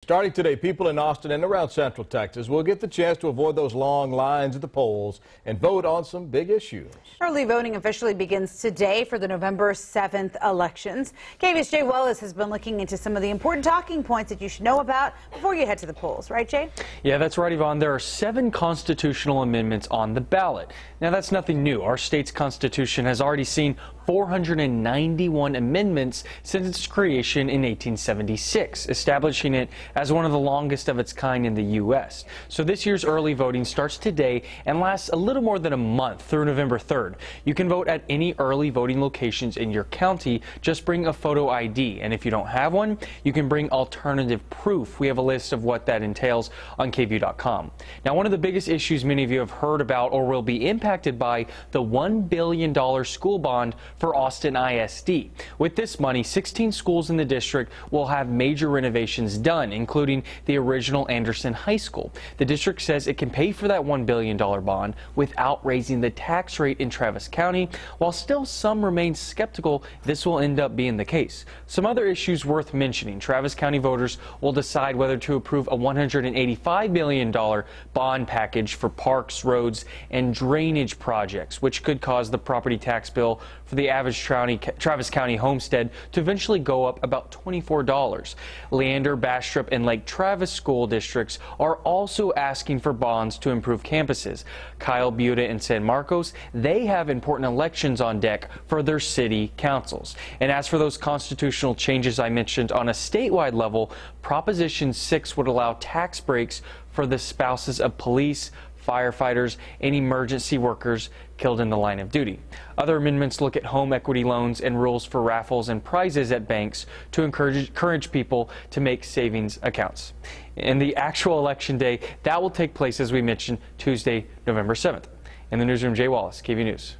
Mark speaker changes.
Speaker 1: Starting today, people in Austin and around Central Texas will get the chance to avoid those long lines at the polls and vote on some big issues.
Speaker 2: Early voting officially begins today for the November 7th elections. KVUE's Jay Wallace has been looking into some of the important talking points that you should know about before you head to the polls. Right, Jay?
Speaker 3: Yeah, that's right, Yvonne. There are 7 constitutional amendments on the ballot. Now, that's nothing new. Our state's constitution has already seen 491 amendments since its creation in 1876, establishing it as one of the longest of its kind in the U.S. So this year's early voting starts today and lasts a little more than a month through November 3rd. You can vote at any early voting locations in your county. Just bring a photo ID, and if you don't have one, you can bring alternative proof. We have a list of what that entails on KVUE.com. Now, one of the biggest issues many of you have heard about or will be impacted by the $1 billion school bond for Austin ISD. With this money, 16 schools in the district will have major renovations done, including the original Anderson High School. The district says it can pay for that $1 billion bond without raising the tax rate in Travis County. While still some remain skeptical this will end up being the case. Some other issues worth mentioning. Travis County voters will decide whether to approve a $185 million bond package for parks, roads, and drainage projects, which could cause the property tax bill for the average Travis County homestead to eventually go up about $24. Leander, Bastrop, and Lake Travis school districts are also asking for bonds to improve campuses. Kyle, Buda, and San Marcos, they have important elections on deck for their city councils. And as for those constitutional changes I mentioned on a statewide level, Proposition 6 would allow tax breaks for the spouses of police, firefighters, and emergency workers killed in the line of duty. Other amendments look at home equity loans and rules for raffles and prizes at banks to encourage people to make savings accounts. And the actual election day, that will take place, as we mentioned, Tuesday, November 7th. In the newsroom, Jay Wallace, KVUE News.